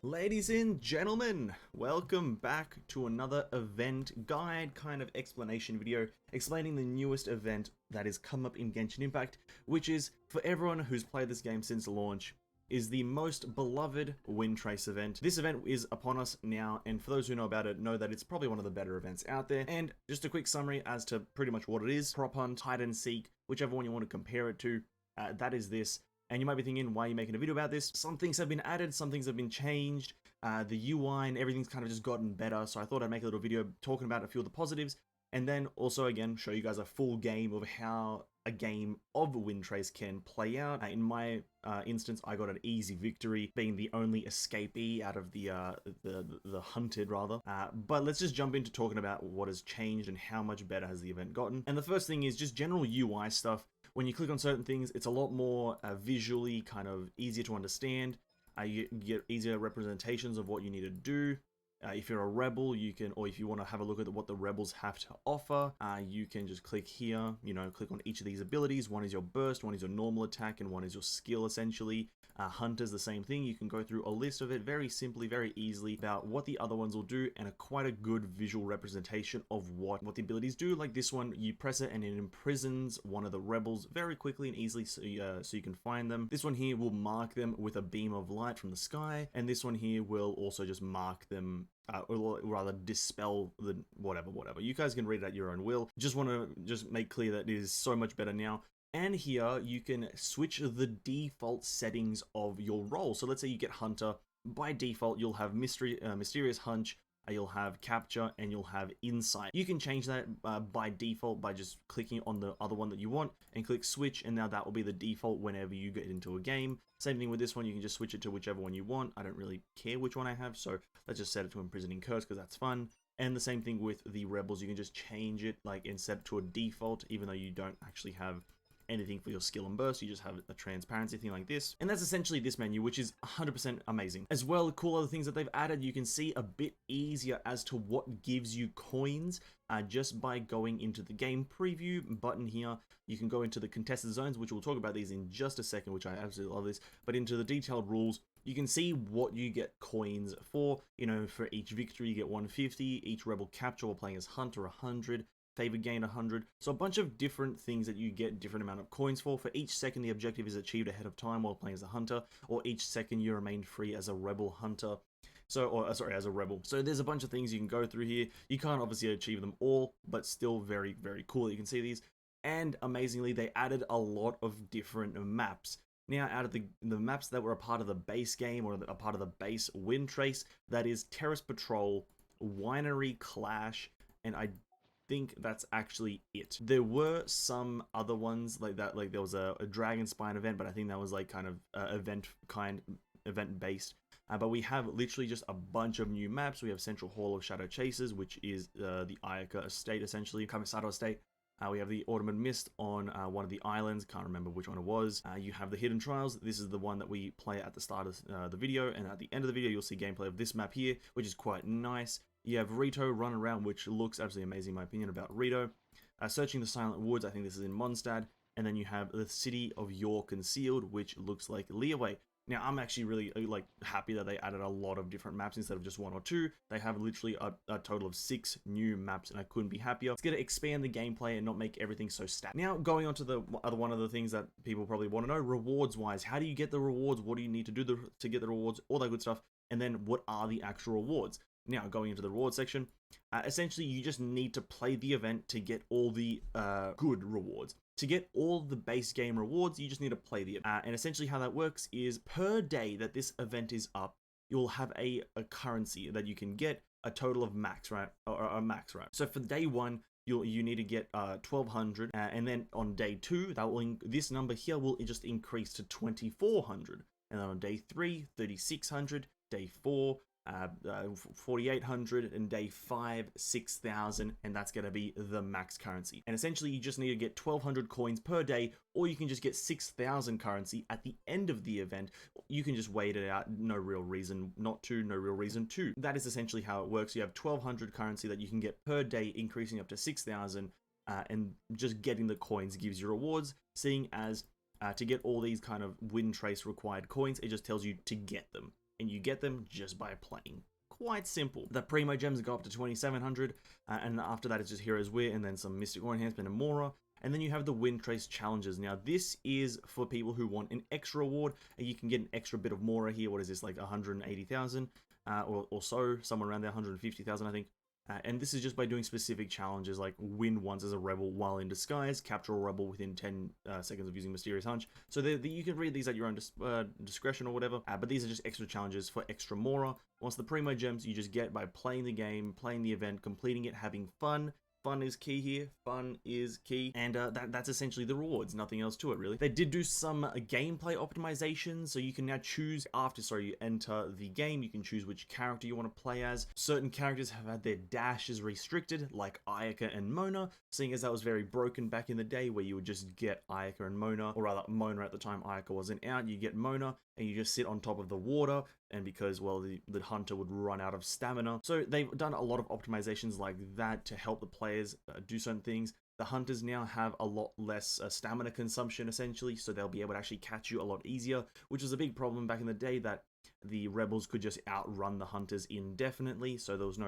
Ladies and gentlemen, welcome back to another event guide kind of explanation video explaining the newest event that has come up in Genshin Impact, which is, for everyone who's played this game since launch, is the most beloved Windtrace event. This event is upon us now, and for those who know about it, know that it's probably one of the better events out there. And just a quick summary as to pretty much what it is: prop hunt, hide and seek, whichever one you want to compare it to, that is this. And you might be thinking, why are you making a video about this? Some things have been added, some things have been changed. The UI and everything's kind of just gotten better, so I thought I'd make a little video talking about a few of the positives, and then also, again, show you guys a full game of how a game of Windtrace can play out. In my instance, I got an easy victory, being the only escapee out of the hunted, rather. But let's just jump into talking about what has changed and how much better has the event gotten. And the first thing is just general UI stuff. When you click on certain things, it's a lot more visually kind of easier to understand. You get easier representations of what you need to do. If you're a rebel, you can, or if you want to have a look at what the rebels have to offer, you can just click here, click on each of these abilities. One is your burst, one is your normal attack, and one is your skill, essentially. Hunter's the same thing. You can go through a list of it very simply, very easily, about what the other ones will do, and quite a good visual representation of what the abilities do. Like this one, you press it and it imprisons one of the rebels very quickly and easily, so you can find them. This one here will mark them with a beam of light from the sky, and this one here will also just mark them, or rather dispel the whatever. You guys can read it at your own will. Just want to just make clear that it is so much better now. And here you can switch the default settings of your role. So let's say you get Hunter. By default, you'll have Mysterious Hunch, you'll have Capture, and you'll have Insight. You can change that by default by just clicking on the other one that you want and click Switch, and now that will be the default whenever you get into a game. Same thing with this one, you can just switch it to whichever one you want. I don't really care which one I have, so let's just set it to Imprisoning Curse because that's fun. And the same thing with the Rebels, you can just change it and set it to a default, even though you don't actually have anything for your skill and burst. You just have a transparency thing like this, and that's essentially this menu, which is 100% amazing. As well, cool other things that they've added, you can see a bit easier as to what gives you coins just by going into the game preview button here. You can go into the contested zones, which we'll talk about these in just a second, which I absolutely love this, but into the detailed rules, you can see what you get coins for. For each victory you get 150, each rebel capture while playing as Hunter 100, favor gained 100. So a bunch of different things that you get different amount of coins for. For each second the objective is achieved ahead of time while playing as a hunter, or each second you remain free as a rebel hunter. As a rebel. So there's a bunch of things you can go through here. You can't obviously achieve them all, but still very, very cool that you can see these. And amazingly, they added a lot of different maps. Now, out of the maps that were a part of the base game, or a part of the base Windtrace, that is Terrace Patrol, Winery Clash, and I think that's actually it. There were some other ones like that, like there was a Dragon Spine event, but I think that was like kind of event based. But we have literally just a bunch of new maps. We have Central Hall of Shadow Chasers, which is the Ayaka estate, essentially, Kamisato estate. We have the Autumn Mist on one of the islands, can't remember which one it was. You have the Hidden Trials. This is the one that we play at the start of the video, and at the end of the video you'll see gameplay of this map here, which is quite nice. You have Rito Run Around, which looks absolutely amazing in my opinion about Rito. Searching the Silent Woods, I think this is in Mondstadt. And then you have the City of Yore Concealed, which looks like Leeway. Now, I'm actually really happy that they added a lot of different maps instead of just one or two. They have literally a total of 6 new maps, and I couldn't be happier. It's going to expand the gameplay and not make everything so static. Now, going on to the one of the things that people probably want to know, rewards-wise. How do you get the rewards? What do you need to do to get the rewards? All that good stuff. And then, what are the actual rewards? Now, going into the reward section, essentially you just need to play the event to get all the good rewards. To get all the base game rewards, you just need to play the event. And essentially how that works is per day that this event is up, you'll have a currency that you can get a total of max, right? Or a max, right? So for day 1, you need to get 1200, and then on day 2, this number here will just increase to 2400, and then on day 3, 3600, day 4, 4,800, and day 5, 6,000, and that's going to be the max currency. And essentially you just need to get 1,200 coins per day, or you can just get 6,000 currency at the end of the event. You can just wait it out, no real reason not to, no real reason to. That is essentially how it works. You have 1,200 currency that you can get per day, increasing up to 6,000, and just getting the coins gives you rewards, seeing as to get all these kind of Windtrace required coins, it just tells you to get them. and you get them just by playing. Quite simple. The Primo gems go up to 2700, and after that it's just Hero's Wit and then some Mystic Ore Enhancement and Mora. And then you have the Windtrace challenges. Now this is for people who want an extra reward, and you can get an extra bit of Mora here. What is this, like 180,000 or so, somewhere around there, 150,000 I think. And this is just by doing specific challenges like win once as a rebel while in disguise, capture a rebel within 10 seconds of using Mysterious Hunch. So you can read these at your own discretion or whatever, but these are just extra challenges for extra Mora. Once the Primo gems you just get by playing the game, playing the event, completing it, having fun. Fun is key here. Fun is key. And that's essentially the rewards. Nothing else to it, really. They did do some gameplay optimization, so you can now choose after, you enter the game, you can choose which character you want to play as. Certain characters have had their dashes restricted, like Ayaka and Mona, seeing as that was very broken back in the day, where you would just get Ayaka and Mona, or rather Mona at the time Ayaka wasn't out, you get Mona, and you just sit on top of the water, and because, well, the hunter would run out of stamina. So they've done a lot of optimizations like that to help the players do certain things. The hunters now have a lot less stamina consumption, essentially, so they'll be able to actually catch you a lot easier, which was a big problem back in the day, that the rebels could just outrun the hunters indefinitely, so there was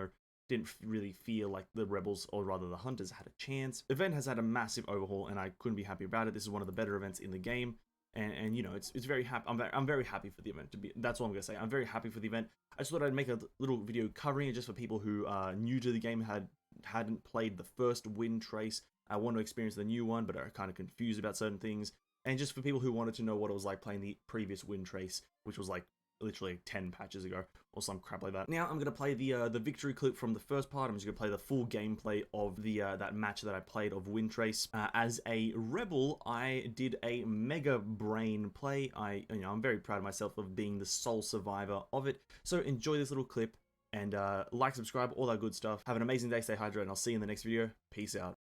didn't really feel like the rebels, or rather the hunters, had a chance. The event has had a massive overhaul, and I couldn't be happy about it. This is one of the better events in the game. And you know, it's very happy. I'm very happy for the event to be. That's all I'm gonna say. I'm very happy for the event. I just thought I'd make a little video covering it, just for people who are new to the game, hadn't played the first Windtrace, want to experience the new one, but are kind of confused about certain things, and just for people who wanted to know what it was like playing the previous Windtrace, which was like literally 10 patches ago or some crap like that. Now I'm gonna play the victory clip from the first part. I'm just gonna play the full gameplay of the that match that I played of Windtrace. As a rebel, I did a mega brain play. I'm very proud of myself of being the sole survivor of it. So enjoy this little clip, and like, subscribe, all that good stuff. Have an amazing day, stay hydrated, and I'll see you in the next video. Peace out.